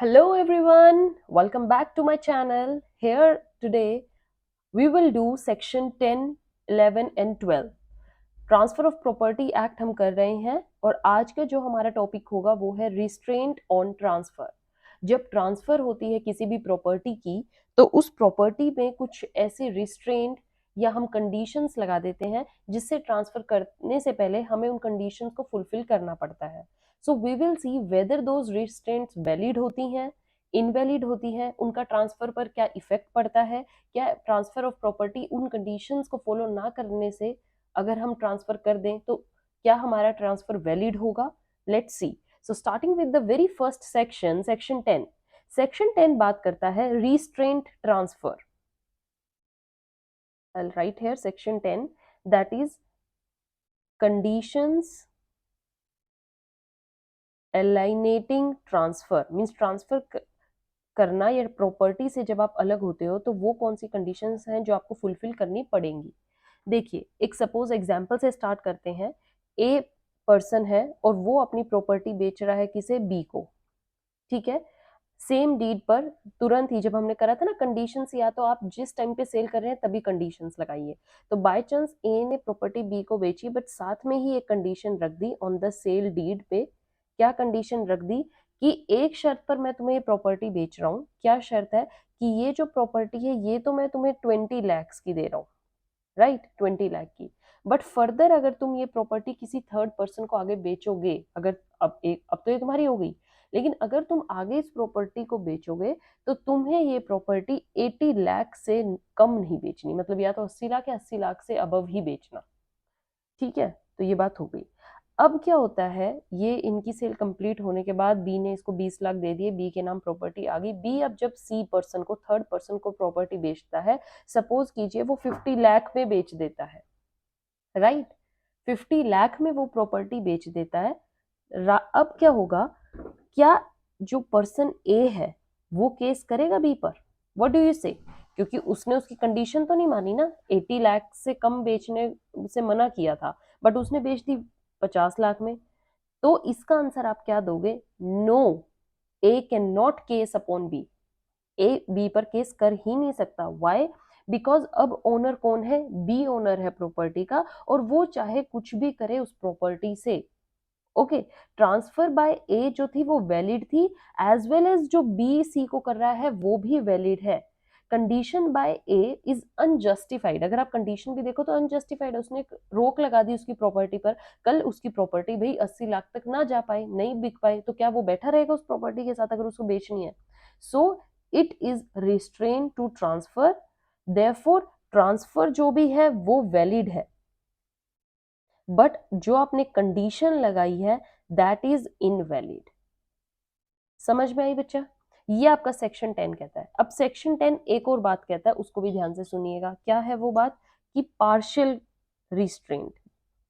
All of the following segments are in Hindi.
Hello everyone, welcome back to my channel. Here today we will do section 10, 11 and 12. Transfer of property act हम कर रहे हैं और आज का जो हमारा टॉपिक होगा वो है रिस्ट्रेंट ऑन ट्रांसफर। जब ट्रांसफर होती है किसी भी प्रॉपर्टी की तो उस प्रॉपर्टी में कुछ ऐसे रिस्ट्रेंट या हम कंडीशंस लगा देते हैं जिससे ट्रांसफर करने से पहले हमें उन कंडीशंस को फुलफिल करना पड़ता है। So we will see whether those restraints valid होती हैं, इनवैलिड होती हैं, उनका ट्रांसफर पर क्या इफेक्ट पड़ता है, क्या ट्रांसफर ऑफ प्रॉपर्टी उन कंडीशंस को फॉलो ना करने से अगर हम ट्रांसफर कर दें तो क्या हमारा ट्रांसफर वैलिड होगा। Let's see. So starting with the very first section, section 10। Section 10 बात करता है restraint transfer. I'll write here section 10, that is conditions alienating transfer, means transfer करना या प्रॉपर्टी से जब आप अलग होते हो तो वो कौन सी कंडीशंस हैं जो आपको फुलफिल करनी पड़ेंगी। देखिए, एक सपोज एग्जांपल से स्टार्ट करते हैं। ए पर्सन है और वो अपनी प्रॉपर्टी बेच रहा है किसे, बी को। ठीक है, सेम डीड पर तुरंत ही जब हमने करा था ना कंडीशंस, या तो आप जिस टाइम पे सेल कर रहे हैं तभी कंडीशंस लगाइए। तो बाय चांस ए ने प्रॉपर्टी बी को बेची बट साथ में ही एक कंडीशन रख दी ऑन द सेल डीड पे। क्या कंडीशन रख दी कि एक शर्त पर मैं तुम्हें ये प्रॉपर्टी बेच रहा हूँ। क्या शर्त है कि ये जो प्रॉपर्टी है ये तो मैं तुम्हें 20 lakhs की दे रहा हूँ, राइट, 20 लाख की। बट फर्दर अगर तुम ये प्रॉपर्टी किसी थर्ड पर्सन को आगे बेचोगे, अगर अब तो ये तुम्हारी हो गई, लेकिन अगर तुम आगे इस प्रॉपर्टी को बेचोगे तो तुम्हें ये प्रॉपर्टी 80 लाख से कम नहीं बेचनी, मतलब या तो 80 लाख या 80 लाख से अबव ही बेचना। ठीक है, तो ये बात हो गई। अब क्या होता है, ये इनकी सेल कंप्लीट होने के बाद बी ने इसको 20 लाख दे दिए, बी के नाम प्रॉपर्टी आ गई। बी अब जब सी पर्सन को, थर्ड पर्सन को प्रॉपर्टी बेचता है, सपोज कीजिए वो 50 लाख में बेच देता है, राइट, 50 लाख में वो प्रॉपर्टी बेच देता है। अब क्या होगा, क्या जो पर्सन ए है वो केस करेगा बी पर? व्हाट डू यू से? क्योंकि उसने उसकी कंडीशन तो नहीं मानी ना, 80 लाख से कम बेचने से मना किया था बट उसने बेच दी 50 लाख में। तो इसका आंसर आप क्या दोगे? No, A can not case upon B. A B पर केस कर ही नहीं सकता। वाई? बिकॉज अब ओनर कौन है? बी ओनर है प्रॉपर्टी का और वो चाहे कुछ भी करे उस प्रॉपर्टी से। ओके, ट्रांसफर बाय ए जो थी वो वैलिड थी, एज वेल एज जो बी सी को कर रहा है वो भी वैलिड है। Condition bye A is unjustified. अगर आप कंडीशन भी देखो तो अनजस्टिफाइड है, उसने एक रोक लगा दी उसकी प्रॉपर्टी पर। कल उसकी प्रॉपर्टी भाई 80 लाख तक ना जा पाए, नहीं बिक पाए, तो क्या वो बैठा रहेगा उस प्रॉपर्टी के साथ अगर उसको बेचनी है? So it is restrain to transfer, therefore transfer जो भी है वो वैलिड है, बट जो आपने कंडीशन लगाई है दैट इज इनवैलिड। समझ में आई बच्चा? ये आपका सेक्शन 10 कहता है। अब सेक्शन 10 एक और बात कहता है, उसको भी ध्यान से सुनिएगा। क्या है वो बात? कि पार्शियल रिस्ट्रेंट।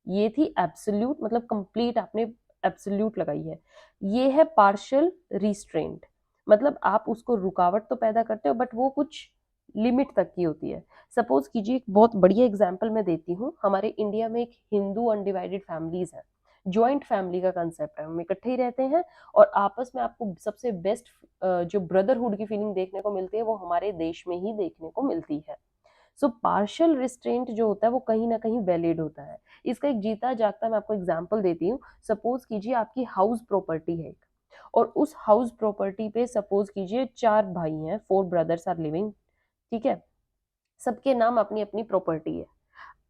ये थी एब्सोल्यूट, मतलब कंप्लीट आपने एब्सोल्यूट लगाई है। ये है पार्शियल रिस्ट्रेंट, मतलब आप उसको रुकावट तो पैदा करते हो बट वो कुछ लिमिट तक की होती है। सपोज कीजिए, एक बहुत बढ़िया एग्जांपल मैं देती हूँ। हमारे इंडिया में एक हिंदू अनडिवाइडेड फैमिलीज है, ज्वाइंट फैमिली का कंसेप्ट है, हम इकट्ठे ही रहते हैं और आपस में आपको सबसे बेस्ट जो ब्रदरहुड की फीलिंग देखने को मिलती है वो हमारे देश में ही देखने को मिलती है। सो पार्शियल रिस्ट्रेंट जो होता है वो कहीं ना कहीं वैलिड होता है। इसका एक जीता जागता मैं आपको एग्जांपल देती हूँ। सपोज कीजिए आपकी हाउस प्रॉपर्टी है एक, और उस हाउस प्रॉपर्टी पे सपोज कीजिए 4 भाई हैं, 4 ब्रदर्स आर लिविंग। ठीक है, सबके नाम अपनी अपनी प्रॉपर्टी है।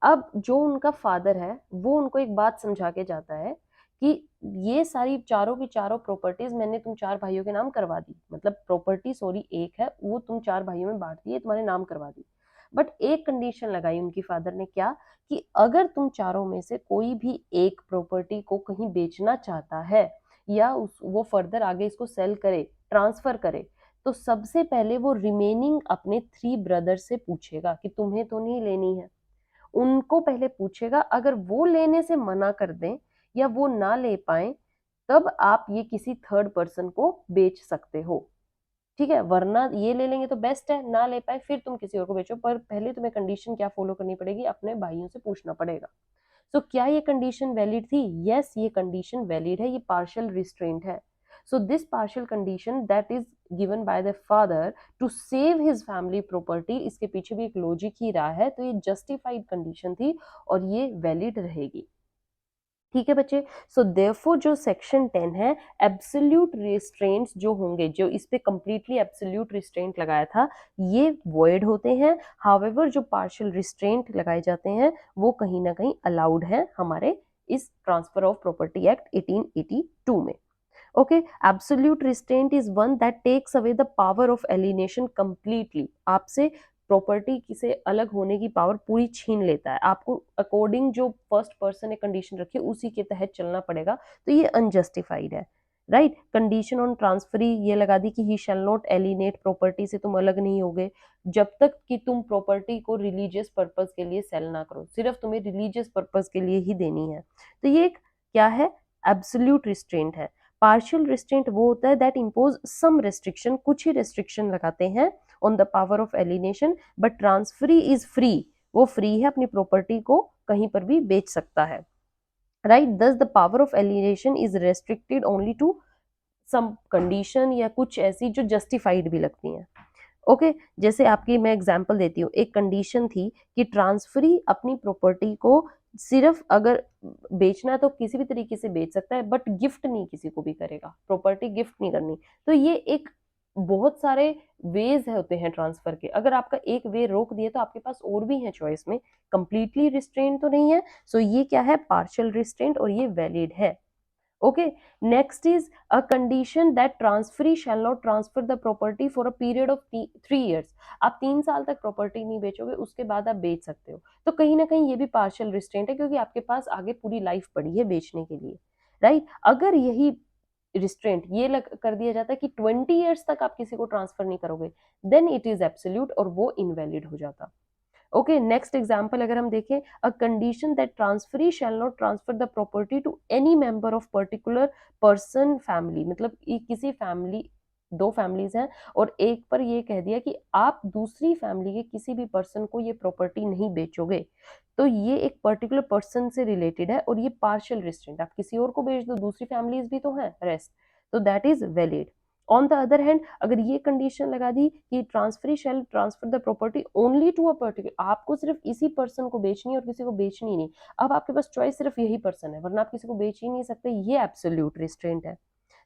अब जो उनका फादर है वो उनको एक बात समझा के जाता है कि ये सारी चारों की चारों प्रॉपर्टीज मैंने तुम 4 भाइयों के नाम करवा दी, मतलब प्रॉपर्टी सॉरी एक है वो तुम 4 भाइयों में बांट दी है, तुम्हारे नाम करवा दी। बट एक कंडीशन लगाई उनकी फादर ने, क्या? कि अगर तुम चारों में से कोई भी एक प्रॉपर्टी को कहीं बेचना चाहता है या वो फर्दर आगे इसको सेल करे, ट्रांसफर करे, तो सबसे पहले वो रिमेनिंग अपने 3 ब्रदर से पूछेगा कि तुम्हें तो नहीं लेनी है। उनको पहले पूछेगा, अगर वो लेने से मना कर दें या वो ना ले पाए तब आप ये किसी थर्ड पर्सन को बेच सकते हो। ठीक है, वरना ये ले लेंगे तो बेस्ट है, ना ले पाए फिर तुम किसी और को बेचो, पर पहले तुम्हें कंडीशन क्या फॉलो करनी पड़ेगी, अपने भाइयों से पूछना पड़ेगा। तो क्या ये कंडीशन वैलिड थी? यस, ये कंडीशन वैलिड है, ये पार्शियल रिस्ट्रेंट है। So this partial condition that is given by the father to save his family property, इसके पीछे भी एक लॉजिक ही रहा है, तो ये जस्टिफाइड कंडीशन थी और ये वैलिड रहेगी। ठीक है बच्चे। सो देयरफॉर जो सेक्शन 10 है, एब्सोल्यूट रिस्ट्रेंट्स जो होंगे, जो इस पे कंप्लीटली एब्सोल्यूट रिस्ट्रेंट लगाया था, ये वॉइड होते हैं। हाउएवर जो पार्शियल रिस्ट्रेंट लगाए जाते हैं वो कहीं ना कहीं अलाउड है हमारे इस ट्रांसफर ऑफ प्रॉपर्टी एक्ट 1882 में। Okay, absolute restraint is one that takes away the power of alienation completely. आपसे प्रॉपर्टी से अलग होने की पावर पूरी छीन लेता है। आपको अकॉर्डिंग जो फर्स्ट पर्सन ने कंडीशन रखी है उसी के तहत चलना पड़ेगा, तो ये अनजस्टिफाइड है। राइट, कंडीशन ऑन ट्रांसफरी ये लगा दी कि ही शैल नॉट एलिनेट प्रॉपर्टी से तुम अलग नहीं होगे जब तक कि तुम प्रॉपर्टी को रिलीजियस पर्पज के लिए सेल ना करो, सिर्फ तुम्हें रिलीजियस पर्पज के लिए ही देनी है। तो ये एक क्या है, एब्सोल्यूट रिस्ट्रेंट है। पार्शियल रिस्ट्रेंट वो होता है दैट इम्पोज सम रेस्ट्रिक्शन, कुछ ही रेस्ट्रिक्शन लगाते हैं on the power of alienation, but transferee is free, वो फ्री है, अपनी प्रॉपर्टी को कहीं पर भी बेच सकता है। Right, thus the power of alienation is restricted only to some condition या कुछ ऐसी जो जस्टिफाइड भी लगती हैं। ओके, जैसे आपकी मैं एग्जांपल देती हूँ, एक कंडीशन थी कि ट्रांसफरी अपनी प्रॉपर्टी को सिर्फ अगर बेचना है तो किसी भी तरीके से बेच सकता है, बट गिफ्ट नहीं किसी को भी करेगा, प्रॉपर्टी गिफ्ट नहीं करनी। तो ये एक बहुत सारे वेज होते हैं ट्रांसफर के, अगर आपका एक वे रोक दिए तो आपके पास और भी है चॉइस में, कंप्लीटली रिस्ट्रेंट तो नहीं है। सो ये क्या है, पार्शियल रिस्ट्रेंट, और ये वैलिड है। Okay, next is a condition that transferee shall not transfer the property for a period of 3 years. आप 3 साल तक प्रॉपर्टी नहीं बेचोगे, उसके बाद आप बेच सकते हो। तो कहीं ना कहीं ये भी पार्शियल रिस्ट्रेंट है, क्योंकि आपके पास आगे पूरी लाइफ पड़ी है बेचने के लिए। राइट, अगर यही रिस्ट्रेंट ये कर दिया जाता है कि 20 ईयर्स तक आप किसी को ट्रांसफर नहीं करोगे, देन इट इज एब्सोल्यूट और वो इनवैलिड हो जाता। ओके, नेक्स्ट एग्जाम्पल अगर हम देखें, a condition that transferee shall not transfer the property to any member of particular person family, मतलब किसी फैमिली, दो फैमिलीज हैं और एक पर ये कह दिया कि आप दूसरी फैमिली के किसी भी पर्सन को ये प्रॉपर्टी नहीं बेचोगे, तो ये एक पर्टिकुलर पर्सन से रिलेटेड है और ये पार्शियल रिस्ट्रेंट, आप किसी और को बेच दो, दूसरी फैमिलीज भी तो हैं रेस्ट, तो that is valid. On the other hand, अगर ये कंडीशन लगा दी कि transferee shall transfer the property only to a particular, आपको सिर्फ इसी पर्सन को बेचनी है और किसी को बेचनी नहीं, अब आपके पास चॉइस सिर्फ यही पर्सन है, वरना आप किसी को बेच ही नहीं सकते, ये एब्सोल्यूट रिस्ट्रेंट है।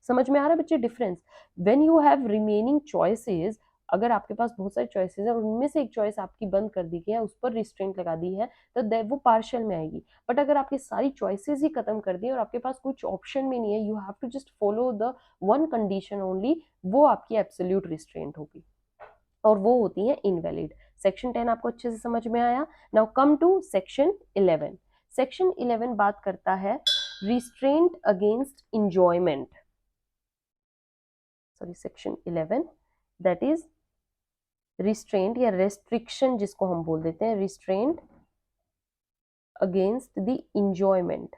समझ में आ रहा है बच्चे difference? When you have remaining choices, अगर आपके पास बहुत सारे चॉइसेस है और उनमें से एक चॉइस आपकी बंद कर दी गई है, उस पर रिस्ट्रेंट लगा दी है, तो वो पार्शियल में आएगी। बट अगर आपकी सारी चॉइसेस ही खत्म कर दी और आपके पास कुछ ऑप्शन भी नहीं है, you have to just follow the one condition only, वो आपकी एब्सोल्यूट रिस्ट्रेंट होगी और वो होती है इनवैलिड। सेक्शन 10 आपको अच्छे से समझ में आया। Now come to section 11। Section 11 बात करता है restraint against enjoyment. Sorry, section 11 that is restraint या रेस्ट्रिक्शन, जिसको हम बोल देते हैं रिस्ट्रेंट अगेंस्ट द इंजॉयमेंट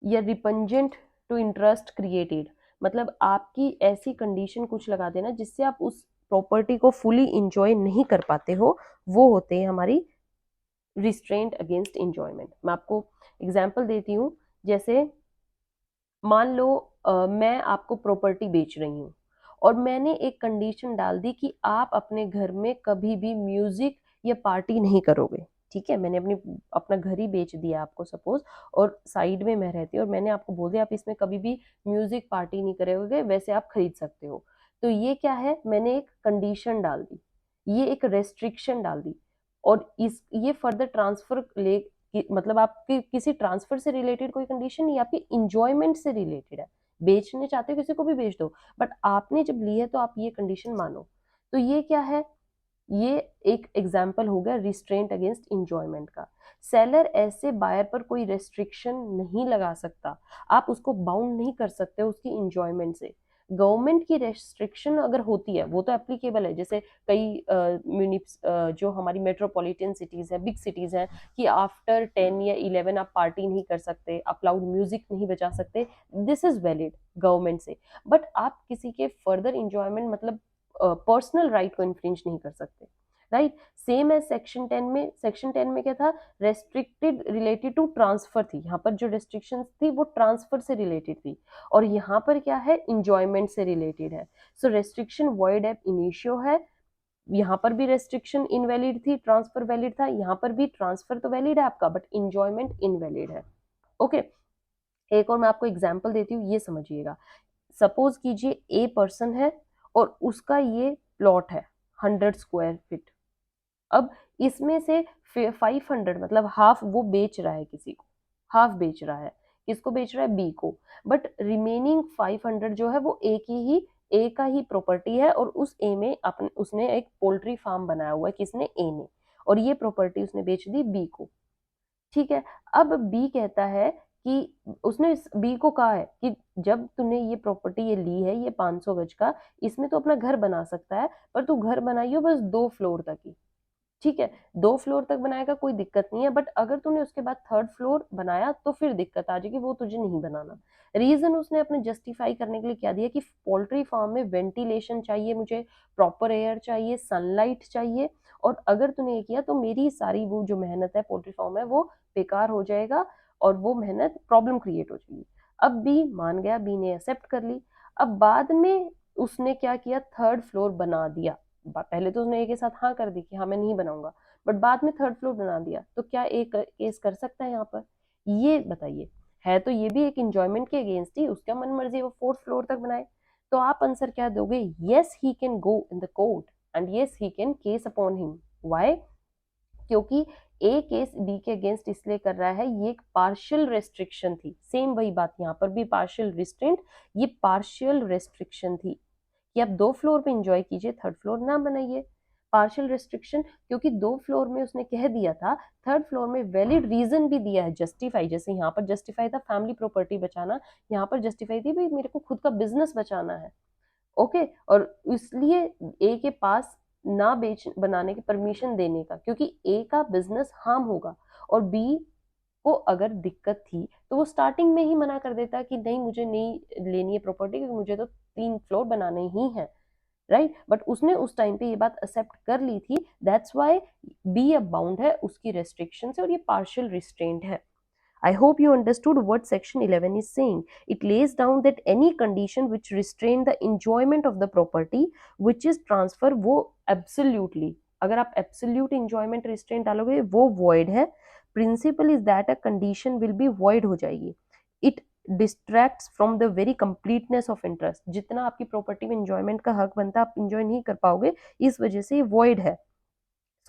या रिपंजेंट टू इंटरेस्ट क्रिएटेड, मतलब आपकी ऐसी कंडीशन कुछ लगा देना जिससे आप उस प्रॉपर्टी को फुली इंजॉय नहीं कर पाते हो, वो होते हैं हमारी रिस्ट्रेंट अगेंस्ट इंजॉयमेंट। मैं आपको एग्जांपल देती हूँ, जैसे मान लो मैं आपको प्रॉपर्टी बेच रही हूँ और मैंने एक कंडीशन डाल दी कि आप अपने घर में कभी भी म्यूजिक या पार्टी नहीं करोगे। ठीक है, मैंने अपना घर ही बेच दिया आपको सपोज, और साइड में मैं रहती हूँ और मैंने आपको बोल दिया आप इसमें कभी भी म्यूजिक पार्टी नहीं करोगे, वैसे आप खरीद सकते हो। तो ये क्या है, मैंने एक कंडीशन डाल दी, ये एक रेस्ट्रिक्शन डाल दी, और ये फर्दर ट्रांसफर ले मतलब आपकी किसी ट्रांसफर से रिलेटेड कोई कंडीशन नहीं, आपकी इंजॉयमेंट से रिलेटेड है। बेचने चाहते हो किसी को भी बेच दो, बट आपने जब ली है तो आप ये कंडीशन मानो। तो ये क्या है, ये एक एग्जाम्पल हो गया रिस्ट्रेंट अगेंस्ट इंजॉयमेंट का। सेलर ऐसे बायर पर कोई रेस्ट्रिक्शन नहीं लगा सकता, आप उसको बाउंड नहीं कर सकते उसकी इंजॉयमेंट से। गवर्नमेंट की रेस्ट्रिक्शन अगर होती है वो तो एप्लीकेबल है, जैसे कई जो हमारी मेट्रोपॉलिटन सिटीज है, बिग सिटीज हैं, कि आफ्टर 10 या 11 आप पार्टी नहीं कर सकते, आप लाउड म्यूजिक नहीं बजा सकते, दिस इज वैलिड गवर्नमेंट से। बट आप किसी के फर्दर इंजॉयमेंट मतलब पर्सनल राइट को इन्फ्रिंज नहीं कर सकते। राइट। सेम है सेक्शन 10 में। सेक्शन 10 में क्या था, रेस्ट्रिक्टेड रिलेटेड टू ट्रांसफर थी, यहाँ पर जो रेस्ट्रिक्शंस थी वो ट्रांसफर से रिलेटेड थी, और यहाँ पर क्या है, इंजॉयमेंट से रिलेटेड है। सो रेस्ट्रिक्शन वॉइड एब इनिशियो है, यहाँ पर भी रेस्ट्रिक्शन इनवैलिड थी, ट्रांसफर वैलिड था, यहाँ पर भी ट्रांसफर तो वैलिड है आपका बट इंजॉयमेंट इनवैलिड है। ओके, एक और मैं आपको एग्जांपल देती हूँ, ये समझिएगा। सपोज कीजिए ए पर्सन है और उसका ये प्लॉट है 100 स्क्वायर फीट। अब इसमें से 500 मतलब हाफ वो बेच रहा है, किसी को हाफ बेच रहा है, किसको बेच रहा है, बी को। बट रिमेनिंग 500 जो है वो ए का ही प्रॉपर्टी है, और उस ए में अपने उसने एक पोल्ट्री फार्म बनाया हुआ है, किसने, ए ने, और ये प्रॉपर्टी उसने बेच दी बी को। ठीक है। अब बी कहता है कि उसने इस बी को कहा है कि जब तूने ये प्रॉपर्टी ये ली है, ये 500 गज का, इसमें तो अपना घर बना सकता है, पर तू घर बनाइयो बस 2 फ्लोर तक ही। ठीक है, 2 फ्लोर तक बनाएगा कोई दिक्कत नहीं है, बट अगर तूने उसके बाद 3rd फ्लोर बनाया तो फिर दिक्कत आ जाएगी, वो तुझे नहीं बनाना। रीजन उसने अपने जस्टिफाई करने के लिए क्या दिया कि पोल्ट्री फार्म में वेंटिलेशन चाहिए, मुझे प्रॉपर एयर चाहिए, सनलाइट चाहिए, और अगर तूने ये किया तो मेरी सारी वो जो मेहनत है पोल्ट्री फार्म में वो बेकार हो जाएगा, और वो मेहनत प्रॉब्लम क्रिएट हो जाएगी। अब बी मान गया, बी ने एक्सेप्ट कर ली। अब बाद में उसने क्या किया, 3rd फ्लोर बना दिया। पहले तो उसने ए के साथ हाँ कर दी कि हाँ मैं नहीं बनाऊंगा, बट बाद में 3rd फ्लोर बना दिया, तो क्या एक केस कर सकता है यहाँ पर, ये बताइए। है तो ये भी एक इंजॉयमेंट के अगेंस्ट ही, उसका मन मर्जी वो 4th फ्लोर तक बनाए। तो आप आंसर क्या दोगे, yes he can go in the court and yes he can case upon him. Why, क्योंकि ए केस बी के अगेंस्ट इसलिए कर रहा है, ये एक पार्शियल रेस्ट्रिक्शन थी। सेम वही बात यहाँ पर भी, पार्शियल रिस्ट्रेंट, ये पार्शियल रेस्ट्रिक्शन थी कि आप 2 फ्लोर पे एंजॉय कीजिए, 3rd फ्लोर ना बनाइए। पार्शियल रेस्ट्रिक्शन, क्योंकि 2 फ्लोर में उसने कह दिया था, 3rd फ्लोर में वैलिड रीजन भी दिया है, जस्टिफाई, जैसे यहाँ पर जस्टिफाई था फैमिली प्रॉपर्टी बचाना, यहाँ पर जस्टिफाई थी भाई मेरे को खुद का बिजनेस बचाना है। ओके, और इसलिए ए के पास ना बेच बनाने की परमिशन देने का, क्योंकि ए का बिजनेस हार्म होगा, और बी को अगर दिक्कत थी तो वो स्टार्टिंग में ही मना कर देता कि नहीं मुझे नहीं लेनी है प्रॉपर्टी, क्योंकि मुझे तो 3 फ्लोर बनाने ही है, राइट। बट उसने उस टाइम पे ये बात एक्सेप्ट कर ली थी, दैट्स वाई बी अब बाउंड है उसकी रेस्ट्रिक्शन से, और ये पार्शियल रिस्ट्रेंट है। I hope you understood what section 11 is saying. It lays down that any condition which restrain the enjoyment of the property which is transfer, वो absolutely, अगर आप absolute enjoyment restraint डालोगे वो void है। Principle is that a condition will be void हो जाएगी। It distracts from the very completeness of interest. जितना आपकी प्रॉपर्टी में enjoyment का हक बनता है आप enjoy नहीं कर पाओगे, इस वजह से ये void है।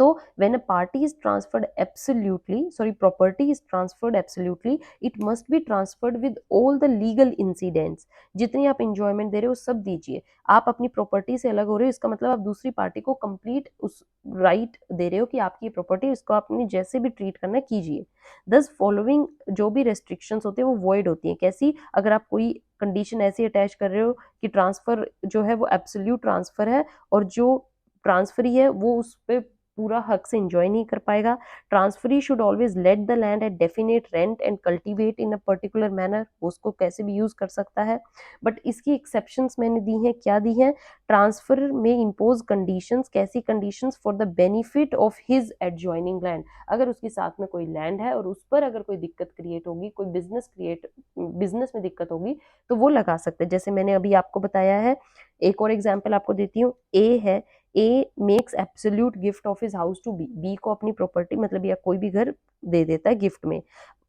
So when a party is transferred absolutely, sorry, property is transferred absolutely, it must be transferred with all the legal incidents. जितनी आप enjoyment दे रहे हो सब दीजिए। आप अपनी प्रॉपर्टी से अलग हो रहे हो, इसका मतलब आप दूसरी पार्टी को कंप्लीट उस राइट दे रहे हो कि आपकी प्रॉपर्टी, इसको आपने जैसे भी ट्रीट करना है कीजिए। दस फॉलोइंग जो भी रेस्ट्रिक्शंस होते हैं वो वॉइड होती हैं। कैसी, अगर आप कोई कंडीशन ऐसी अटैच कर रहे हो कि ट्रांसफर जो है वो एब्सोल्यूट ट्रांसफर है, और जो ट्रांसफरी है वो उस पर पूरा हक से एंजॉय नहीं कर पाएगा। Transferee should always let the land at definite rent and cultivate in a particular manner, वो उसको कैसे भी यूज कर सकता है। बट इसकी एक्सेप्शंस मैंने दी हैं, क्या दी हैं, ट्रांसफर में इम्पोज कंडीशंस, कैसी conditions, for the benefit of his adjoining land. अगर उसके साथ में कोई लैंड है और उस पर अगर कोई दिक्कत क्रिएट होगी, कोई बिजनेस में दिक्कत होगी, तो वो लगा सकते हैं। जैसे मैंने अभी आपको बताया है, एक और एग्जाम्पल आपको देती हूँ। ए है, A makes absolute gift of his house to B, B को अपनी प्रॉपर्टी मतलब या कोई भी घर दे देता है गिफ्ट में,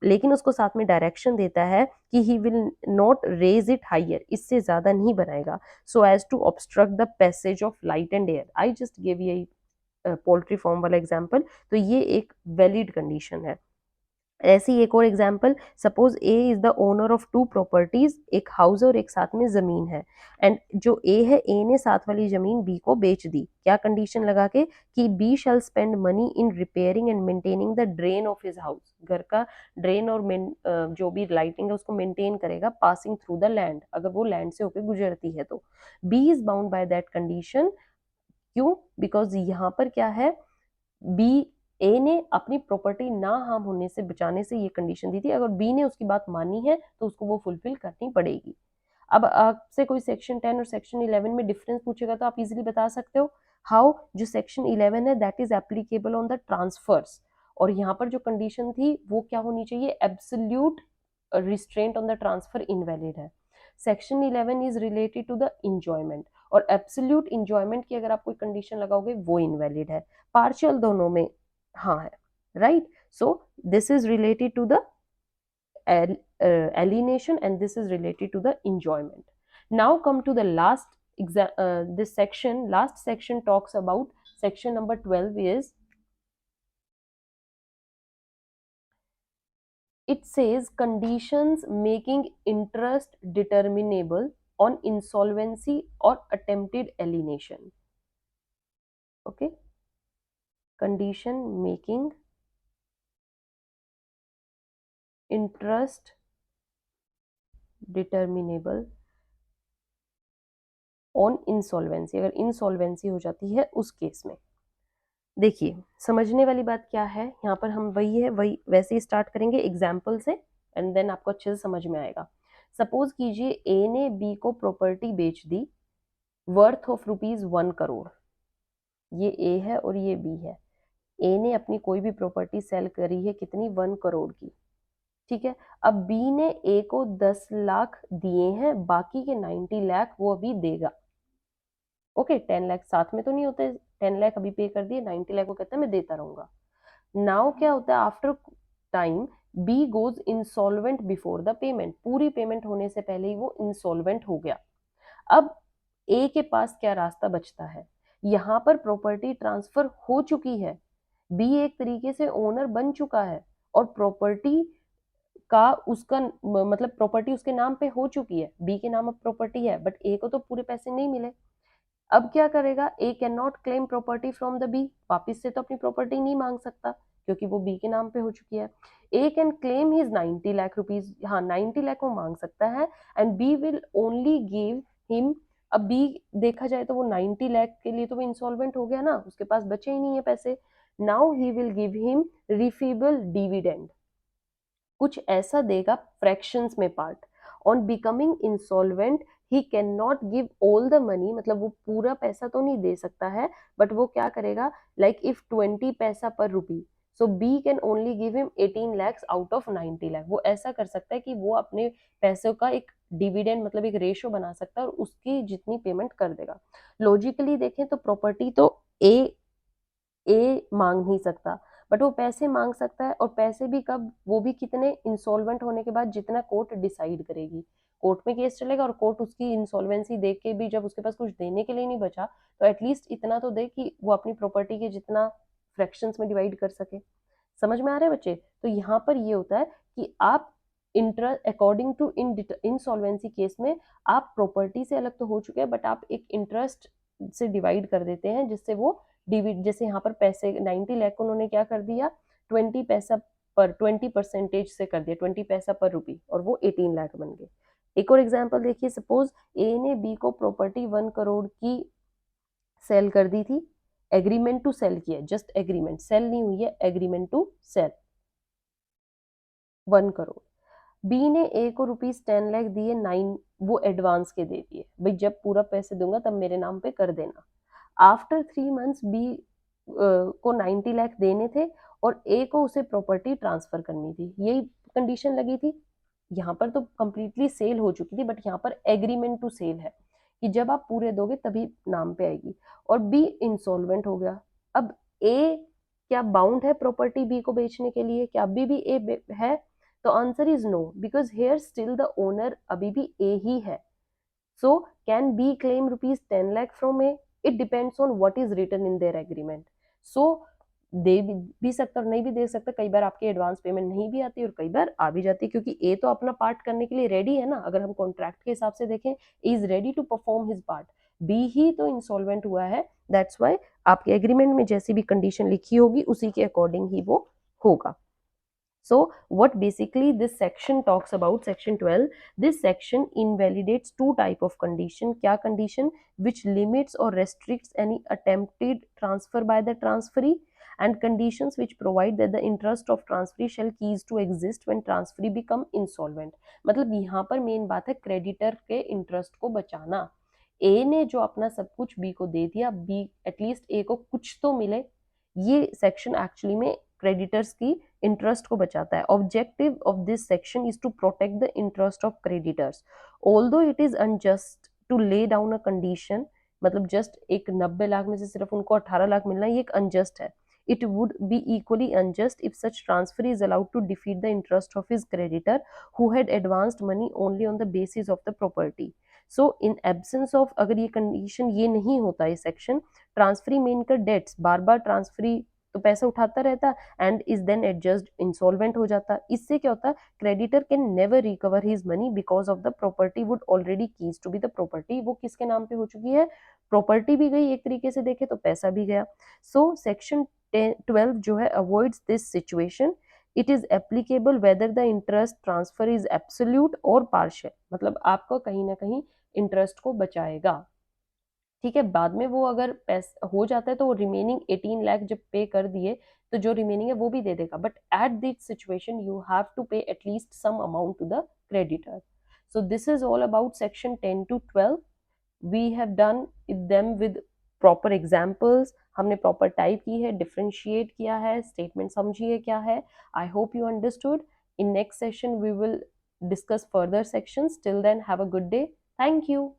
लेकिन उसको साथ में डायरेक्शन देता है कि he will not raise it higher, इससे ज्यादा नहीं बनाएगा, so as to obstruct the passage of light and air. I just give you poultry farm वाला एग्जाम्पल, तो ये एक वैलिड कंडीशन है। ऐसी एक और example, suppose A is the owner of 2 properties, एक हाउस और एक साथ में जमीन है, एंड जो ए है, ए ने साथ वाली जमीन बी को बेच दी, क्या कंडीशन लगा के कि B shall spend money in repairing and maintaining the drain of his house, घर का ड्रेन और जो भी लाइटिंग है उसको मेंटेन करेगा पासिंग थ्रू द लैंड, अगर वो लैंड से होकर गुजरती है तो B is bound by that condition. क्यों, बिकॉज यहाँ पर क्या है, बी, ए ने अपनी प्रॉपर्टी ना हार्म होने से बचाने से ये कंडीशन दी थी, अगर बी ने उसकी बात मानी है तो उसको वो फुलफिल करनी पड़ेगी। अब आपसे कोई सेक्शन 10 और सेक्शन 11 में डिफरेंस पूछेगा तो आप इजीली बता सकते हो। हाउ, जो सेक्शन 11 है that is applicable on the transfers, और यहाँ पर जो कंडीशन थी वो क्या होनी चाहिए, absolute restraint on the transfer invalid है। Section 11 is related to the enjoyment, और एब्सोल्यूट इंजॉयमेंट की अगर आप कोई कंडीशन लगाओगे वो इनवैलिड है, पार्शियल दोनों में हाँ है, right. So this is related to the alienation and this is related to the enjoyment. Now come to the this section, last section talks about section number 12 is, it says conditions making interest determinable on insolvency or attempted alienation. Okay, condition making interest determinable on insolvency, अगर इंसॉल्वेंसी हो जाती है उस केस में। देखिए समझने वाली बात क्या है, यहाँ पर हम वही वैसे ही स्टार्ट करेंगे एग्जाम्पल से, एंड देन आपको अच्छे से समझ में आएगा। सपोज कीजिए ए ने बी को प्रॉपर्टी बेच दी वर्थ ऑफ ₹1 करोड़, ये ए है और ये बी है। ए ने अपनी कोई भी प्रॉपर्टी सेल करी है कितनी, 1 करोड़ की, ठीक है। अब बी ने ए को 10 लाख दिए हैं, बाकी के 90 लाख वो अभी देगा। ओके 10 लाख साथ में तो नहीं होते, 10 लाख अभी पे कर दिए, 90 लाख वो कहता है मैं देता रहूंगा। नाउ क्या होता है, after time B goes insolvent before the payment, पूरी पेमेंट होने से पहले ही वो इंसॉल्वेंट हो गया। अब ए के पास क्या रास्ता बचता है, यहाँ पर प्रॉपर्टी ट्रांसफर हो चुकी है, बी एक तरीके से ओनर बन चुका है, और प्रॉपर्टी का उसका मतलब प्रॉपर्टी उसके नाम पे हो चुकी है, बी के नाम अब प्रॉपर्टी है, बट ए को तो पूरे पैसे नहीं मिले। अब क्या करेगा, A can not claim property from the B, वापिस से तो अपनी प्रॉपर्टी नहीं मांग सकता क्योंकि वो बी के नाम पे हो चुकी है। A can claim his 90 lakh rupees, हाँ 90 लाख वो मांग सकता है, and B will only give him, अब बी देखा जाए तो वो 90 लाख के लिए तो वो इंसॉल्वेंट हो गया ना, उसके पास बचे ही नहीं है पैसे। Now he will give him rateable dividend, कुछ ऐसा देगा फ्रैक्शंस में part. On becoming insolvent he can not give all the money, मतलब वो पूरा पैसा तो नहीं दे सकता है, बट वो क्या करेगा, लाइक इफ 20 पैसा पर rupee, so B can only give him 18 lakhs out of 90 lakh, वो ऐसा कर सकता है कि वो अपने पैसों का एक डिविडेंड मतलब एक रेशो बना सकता है और उसकी जितनी पेमेंट कर देगा। लॉजिकली देखें तो प्रॉपर्टी तो ए मांग नहीं सकता, बट वो पैसे मांग सकता है, और पैसे भी कब, वो भी कितने, इंसॉल्वेंट होने के बाद जितना कोर्ट डिसाइड करेगी, कोर्ट में केस चलेगा और कोर्ट उसकी इंसॉल्वेंसी देख के भी जब उसके पास कुछ देने के लिए नहीं बचा तो एटलीस्ट इतना तो दे कि वो अपनी प्रॉपर्टी के जितना फ्रैक्शंस में डिवाइड कर सके। समझ में आ रहा है बच्चे? तो यहाँ पर ये होता है कि आप interest according to insolvency case में आप प्रॉपर्टी से अलग तो हो चुके हैं, बट आप एक इंटरेस्ट से डिवाइड कर देते हैं जिससे वो डिविड, जैसे यहाँ पर पैसे 90 लाख को उन्होंने क्या कर दिया, 20 पैसा पर 20% से कर दिया, 20 पैसा पर रुपी, और वो 18 लाख बन गए। एक और एग्जांपल देखिए, सपोज ए ने बी को प्रॉपर्टी 1 करोड़ की सेल कर दी थी, एग्रीमेंट टू सेल किया, जस्ट एग्रीमेंट, सेल नहीं हुई है, agreement to sale 1 crore. B ने ए को ₹10 लाख दिए, 9 वो एडवांस के दे दिए, भाई जब पूरा पैसे दूंगा तब मेरे नाम पे कर देना। आफ्टर 3 मंथ्स बी को 90 लाख देने थे और ए को उसे प्रॉपर्टी ट्रांसफर करनी थी, यही कंडीशन लगी थी। यहाँ पर तो कंप्लीटली सेल हो चुकी थी, बट यहाँ पर एग्रीमेंट टू सेल है कि जब आप पूरे दोगे तभी नाम पे आएगी, और बी इंसॉल्वेंट हो गया। अब ए क्या बाउंड है प्रॉपर्टी बी को बेचने के लिए, क्या अभी भी ए है? तो answer is no, because here still the owner अभी भी ए ही है। So can B claim ₹10 lakh from A? It depends on what is written in their agreement. So दे भी सकता और नहीं भी दे सकता, कई बार आपकी एडवांस पेमेंट नहीं भी आती और कई बार आ भी जाती है, क्योंकि ए तो अपना पार्ट करने के लिए रेडी है ना, अगर हम कॉन्ट्रैक्ट के हिसाब से देखें, is ready to perform his part. B ही तो इंसॉल्वेंट हुआ है, दैट्स वाई आपके एग्रीमेंट में जैसी भी कंडीशन लिखी होगी उसी के अकॉर्डिंग ही वो होगा। So what basically this section talks about, section 12, this section invalidates two type of condition. क्या condition? Which limits or restricts any attempted transfer by the transferee, and conditions which provide that the interest of transferee shall cease to exist when transferee become insolvent. मतलब यहाँ पर मेन बात है क्रेडिटर के इंटरेस्ट को बचाना। ए ने जो अपना सब कुछ बी को दे दिया, बी एटलीस्ट ए को कुछ तो मिले, ये सेक्शन एक्चुअली में क्रेडिटर्स की इंटरेस्ट को बचाता है. Objective of this section is to protect the interest of creditors. Although it is unjust to lay down a condition, मतलब जस्ट एक 90 लाख में से सिर्फ उनको 18 लाख मिलना, ये एक अनजस्ट है. It would be equally unjust if such transfer is allowed to defeat the interest of his creditor who had advanced money only on the basis of the property. So in absence of, अगर ये condition ये नहीं होता ये section, transferee में इनका debts बार बार transferee तो पैसा उठाता रहता and is then adjudged insolvent हो जाता. इससे क्या होता, creditor can never recover his money because of the property would already ceases to be the property. वो किसके नाम पे हो चुकी है, प्रॉपर्टी भी गई एक तरीके से देखे तो पैसा भी गया. सो सेक्शन 12 जो है avoids this situation. It is applicable whether the interest transfer is absolute और पार्शियल, मतलब आपको कहीं ना कहीं इंटरेस्ट को बचाएगा. ठीक है, बाद में वो अगर पैसा हो जाता है तो वो रिमेनिंग 18 लाख जब पे कर दिए तो जो रिमेनिंग है वो भी दे देगा, but at this situation you have to pay at least some amount to the creditor. So this is all about section 10 to 12. We have done them with proper examples. हमने प्रॉपर टाइप की है, डिफ्रेंशिएट किया है, स्टेटमेंट समझिए क्या है. I hope you understood. In next session we will discuss further sections. Till then have a good day. Thank you.